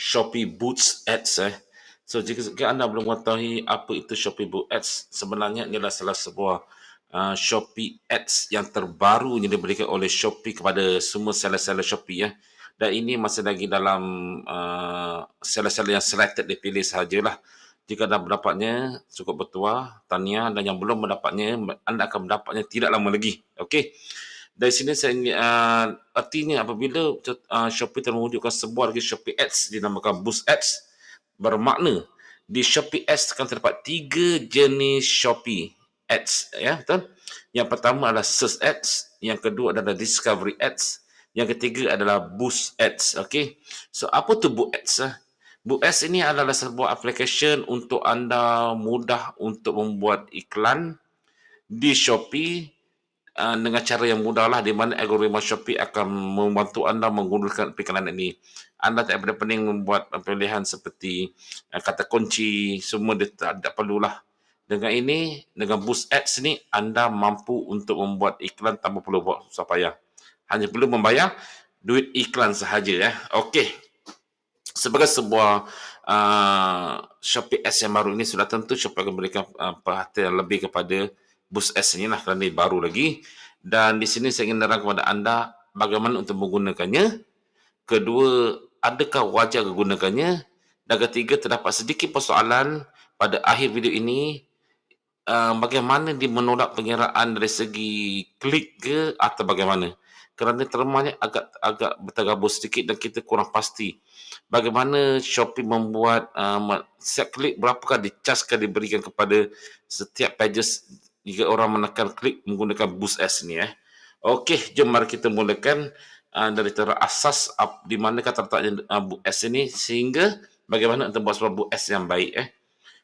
Shopee Boots Ads. So jika anda belum mengetahui apa itu Shopee Boots Ads, sebenarnya ini adalah salah sebuah Shopee Ads yang terbaru yang diberikan oleh Shopee kepada semua seller-seller Shopee ya. Dan ini masih lagi dalam seller-seller yang selected dipilih sahajalah. Jika anda mendapatnya cukup bertuah, tahniah, dan yang belum mendapatnya, anda akan mendapatnya tidak lama lagi. Okey. Dari sini saya artinya apabila Shopee telah mewujudkan sebuah lagi Shopee Ads dinamakan Boost Ads, bermakna di Shopee Ads akan terdapat 3 jenis Shopee Ads ya, betul? Yang pertama adalah Search Ads, yang kedua adalah Discovery Ads, yang ketiga adalah Boost Ads. Okey. So apa tu Boost Ads? Boost Ads ini adalah sebuah application untuk anda mudah untuk membuat iklan di Shopee dengan cara yang mudahlah, di mana algoritma Shopee akan membantu anda menggunakan periklanan ini. Anda tak pening membuat pilihan seperti kata kunci, semua dia tak perlulah. Dengan ini, dengan Boost Ads ni, anda mampu untuk membuat iklan tanpa perlu buat susah payah. Hanya perlu membayar duit iklan sahaja ya. Okey. Sebagai sebuah Shopee Ads yang baru ini, sudah tentu Shopee akan memberikan perhatian lebih kepada Boost Ads ini lah, kerana ini baru lagi. Dan di sini saya ingin menerangkan kepada anda bagaimana untuk menggunakannya. Kedua, adakah wajar menggunakannya. Dan ketiga, terdapat sedikit persoalan pada akhir video ini. Bagaimana dia menolak pengiraan dari segi klik ke atau bagaimana. Kerana termanya agak berterabur sedikit dan kita kurang pasti bagaimana Shopee membuat setiap klik berapakah dicaskan diberikan kepada setiap pages jika orang menekan klik menggunakan Boost Ads ni. Okey, jom mari kita mulakan dari asas di manakah terletaknya Boost Ads ini sehingga bagaimana untuk membuat sebuah Boost Ads yang baik.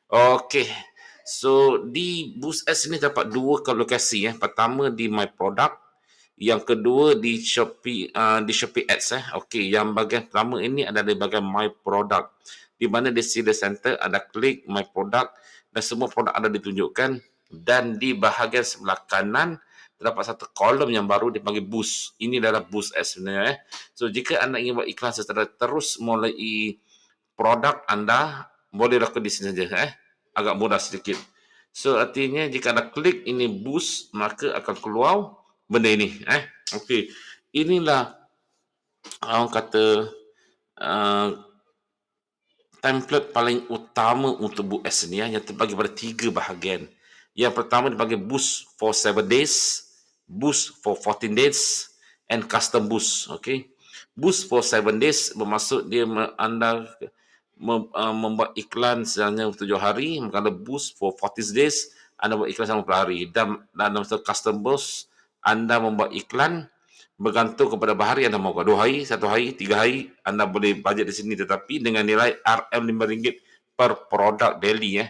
Okey. So di Boost Ads ini dapat dua lokasi. Pertama di My Product, yang kedua di Shopee Ads. Okey, yang bahagian pertama ini adalah di bahagian My Product, di mana di sini center ada klik My Product dan semua produk ada ditunjukkan, dan di bahagian sebelah kanan terdapat satu kolom yang baru dipanggil Boost. Ini adalah Boost Ads sebenarnya. So jika anda ingin buat iklan secara terus mulai produk anda, boleh lakukan di sini saja. Agak mudah sedikit. So artinya jika anda klik ini Boost, maka akan keluar benda ini. Okey. Inilah orang kata uh, template paling utama untuk Boost Ads ni yang terbagi pada 3 bahagian. Yang pertama dipanggil Boost for 7 days, Boost for 14 days, and Custom Boost. Okey. Boost for 7 days bermaksud anda membuat iklan selama 7 hari. Kalau Boost for 40 days, anda buat iklan selama 40 hari. Dan dalam Custom Boost, anda membuat iklan bergantung kepada bahari anda mahu 2 hari, 1 hari, 3 hari, anda boleh bajet di sini, tetapi dengan nilai RM5 per produk daily.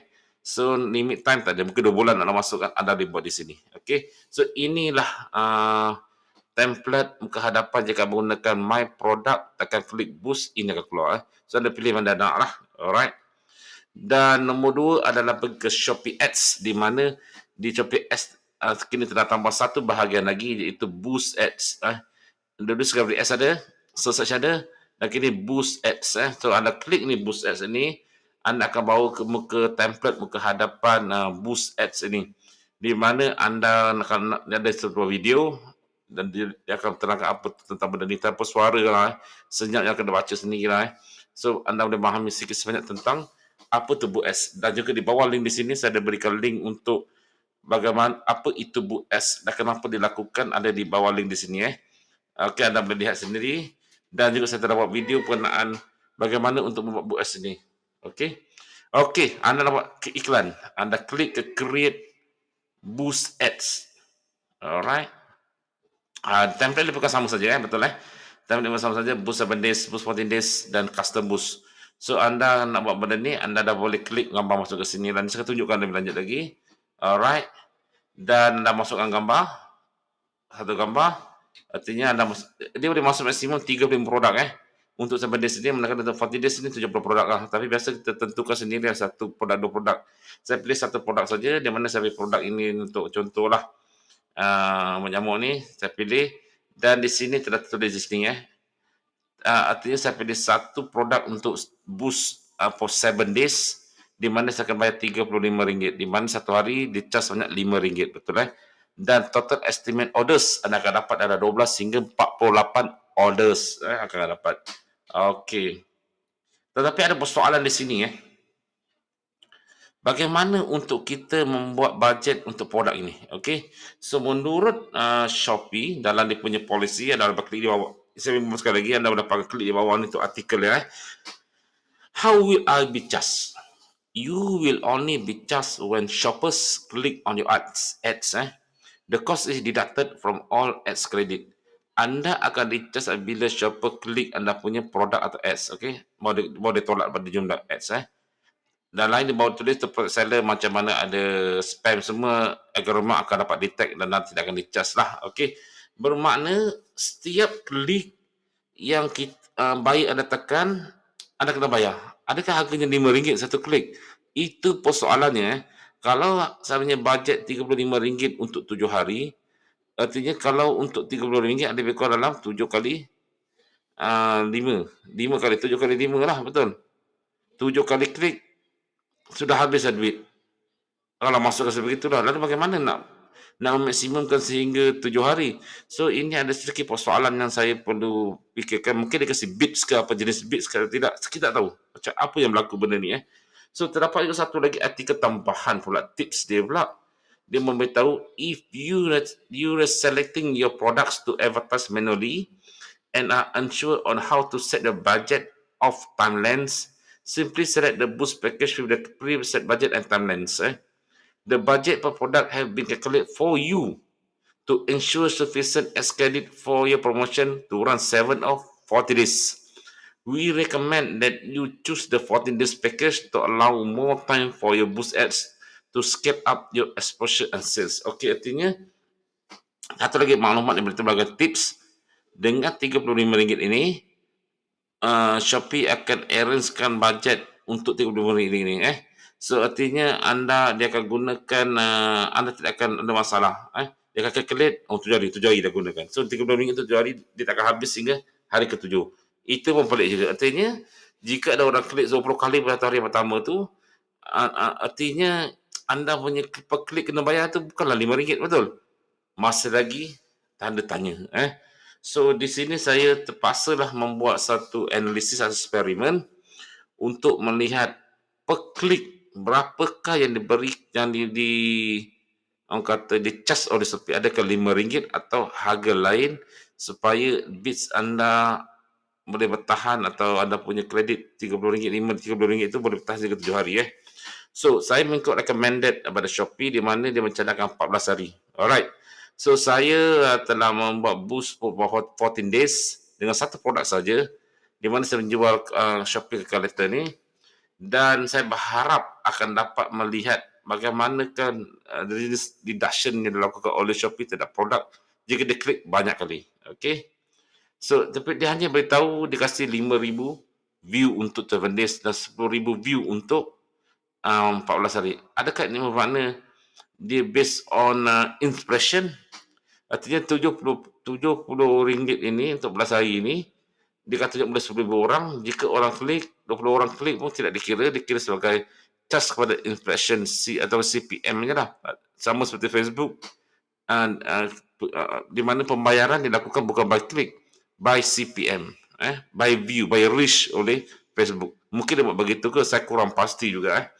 So limit time tak ada, mungkin 2 bulan anda masukkan, anda dibuat di sini. Okey. So inilah template muka hadapan jika menggunakan My Product, tekan klik Boost, ini akan keluar. So anda pilih mana nak lah. Alright. Dan nombor 2 adalah pergi ke Shopee Ads, di mana di Shopee Ads kini telah tambah satu bahagian lagi, iaitu Boost Ads. Dulu Discovery Ads ada, Search ada, dan kini Boost Ads. So anda klik ni Boost Ads ini, anda akan bawa ke muka template, muka hadapan Boost Ads ini, di mana anda akan ada sebuah video dan dia akan terangkan apa tentang benda ni tanpa suara lah. Senyap yang akan baca sendiri lah. So anda boleh memahami sedikit sebanyak tentang apa tu Boost Ads. Dan juga di bawah link di sini saya ada berikan link untuk bagaimana apa itu Boost Ads dan kenapa dilakukan, ada di bawah link di sini. Okey, anda boleh lihat sendiri, dan juga saya telah buat video berkenaan bagaimana untuk membuat Boost Ads ini. Okey. Okey, anda nak buat iklan, anda klik ke create Boost Ads. Alright. Template dia bukan sama saja, betul template dia sama saja, Boost 7 days, Boost 14 days, dan Custom Boost. So anda nak buat benda ni, anda dah boleh klik gambar masuk ke sini, dan saya tunjukkan lebih lanjut lagi. Alright. Dan anda masukkan gambar, satu gambar, artinya anda dia boleh masuk maksimum 35 produk. Untuk 7 days ni, menekan untuk 40 days ni 70 produk lah. Tapi biasa kita tentukan sendiri satu produk, 2 produk. Saya pilih satu produk saja, di mana saya pilih produk ini untuk contohlah nyamuk ni, saya pilih, dan di sini telah tertulis di sini artinya saya pilih satu produk untuk boost for 7 days, di mana saya akan bayar RM35, di mana satu hari dicas banyak RM5, betul Dan total estimate orders anda akan dapat ada 12 hingga 48 orders akan dapat. Okey. Tetapi ada persoalan di sini Bagaimana untuk kita membuat bajet untuk produk ini? Okey. So menurut Shopee dalam dia punya policy, anda dapat klik di bawah. Saya memang sekali lagi anda dapat klik di bawah ni untuk artikel How will I be charged? You will only be charged when shoppers click on your ads. The cost is deducted from all ads credit. Anda akan dicas bila shopper klik anda punya produk atau ads, okey? Boleh tolak pada jumlah ads Dan lain dia bawa tulis tu seller macam mana ada spam semua, algoritma akan dapat detect dan nanti tidak akan dicas lah, okey? Bermakna setiap klik yang kita baik anda tekan, anda kena bayar. Adakah harganya RM5 satu klik? Itu persoalannya. Kalau saya punya bajet RM35 untuk 7 hari, artinya kalau untuk RM30 ada lebih kurang dalam 7 kali 5. 5 kali 7 kali 5 lah, betul. 7 kali klik, sudah habis dah duit. Kalau masuk ke sebegitu dah, lalu bagaimana nak memaksimumkan sehingga 7 hari. So ini ada sedikit persoalan yang saya perlu fikirkan. Mungkin dia kasi bits ke apa jenis bits ke tidak. Kita tak tahu macam apa yang berlaku benda ni So terdapat juga satu lagi artikel tambahan pula, tips dia pula. Dia memberitahu if you are selecting your products to advertise manually and are unsure on how to set the budget of timelines, simply select the boost package with the preset budget and timelines. The budget per product have been calculated for you to ensure sufficient as credit for your promotion to run 7 of 40 days. We recommend that you choose the 14 days package to allow more time for your boost ads to scale up your exposure and sales. Okey, artinya satu lagi maklumat yang berbagai tips dengan RM35 ini Shopee akan arrangekan bajet untuk RM35 ini So artinya dia akan gunakan anda tidak akan ada masalah dia akan calculate 7 hari dah gunakan. So RM35 itu 7 hari dia tak akan habis hingga hari ke-7. Itu pun pelik juga. Artinya jika ada orang klik 20 kali pada hari pertama tu artinya anda punya per klik kena bayar tu bukanlah RM5, betul? Masih lagi tanda tanya So di sini saya terpaksalah membuat satu analisis atau eksperimen untuk melihat per klik berapakah yang diberi orang kata di-charge oleh Shopee, adakah RM5 atau harga lain supaya bits anda boleh bertahan atau anda punya kredit RM30, RM30 itu boleh bertahan hingga 7 hari So saya mengikut recommended daripada Shopee di mana dia mencadangkan 14 hari. Alright. So saya telah membuat boost for 14 days dengan satu produk saja di mana saya menjual Shopee Calculator ni dan saya berharap akan dapat melihat bagaimanakah deduction yang dilakukan oleh Shopee terhadap produk jika dia klik banyak kali. Okay. So tapi dia hanya beritahu dia kasih 5,000 view untuk 7 days dan 10,000 view untuk 14 hari. Adakah ini bermakna dia based on impression? Artinya RM70 ini untuk 14 hari ini dia kata boleh 10,000 orang. Jika orang klik, 20 orang klik pun tidak dikira sebagai charge kepada impression atau CPM je lah. Sama seperti Facebook di mana pembayaran dilakukan bukan by click, by CPM, by view, by reach oleh Facebook. Mungkin dia buat begitu ke? Saya kurang pasti juga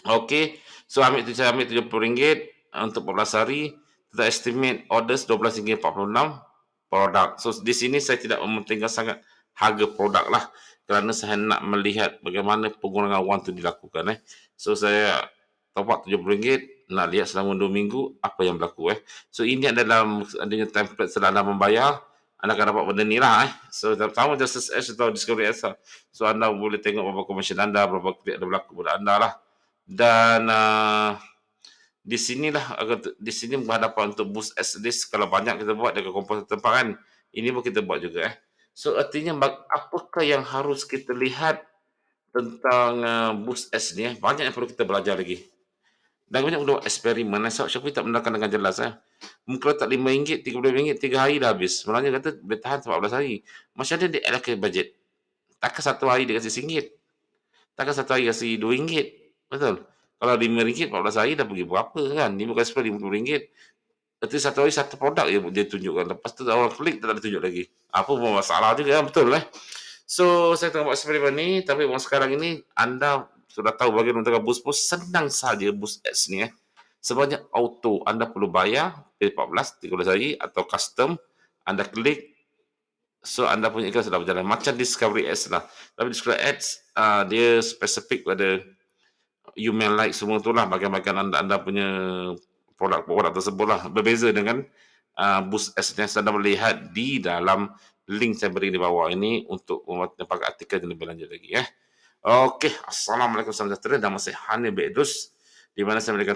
Okey, so saya ambil RM70 untuk 14 hari. Kita estimate orders 12 hingga 46 produk. So di sini saya tidak mementingkan sangat harga produk lah kerana saya nak melihat bagaimana penggunaan wang itu dilakukan So saya top up RM70 nak lihat selama 2 minggu apa yang berlaku So ini adalah adanya template setelah anda membayar anda akan dapat benda ni lah So sama Justice Edge atau Discovery Edge So anda boleh tengok berapa komisen anda, berapa klik ada berlaku pada anda lah dan di sini berhadapan untuk boost list kalau banyak kita buat dekat komponen tempat kan ini pun kita buat juga so artinya apakah yang harus kita lihat tentang boost S ni banyak yang perlu kita belajar lagi Dan banyak buat eksperimen, sebab Shopee tak menerangkan dengan jelas. Kalau tak RM5, RM30, 3 hari dah habis. Sebenarnya kata boleh tahan 14 hari. Macam mana dia allocate budget? Takkan satu hari dia kasi RM1? Takkan satu hari kasi RM2? Betul? Kalau RM5, 14 hari dah pergi berapa kan? 5 kali 10, RM50. Berarti satu hari satu produk je dia tunjukkan. Lepas tu orang klik tak ada tunjuk lagi. Apa pun masalah juga, betul lah. So, saya tengah buat eksperimen ni, tapi sekarang ini anda sudah tahu bagaimana untuk boost senang saja boost ads ni. Sebanyak auto, anda perlu bayar P14, 13 hari atau custom, anda klik, so anda punya iklan sudah berjalan. Macam discovery ads lah. Tapi discovery ads, dia spesifik pada you may like semua tu lah, bagian-bagian anda punya produk-produk tersebut lah. Berbeza dengan boost ads yang anda melihat di dalam link saya beri di bawah ini untuk mendapatkan artikel yang lebih lanjut lagi. Okey, Assalamualaikum warahmatullahi wabarakatuh. Nama saya Hanif Bedus, di mana saya memberikan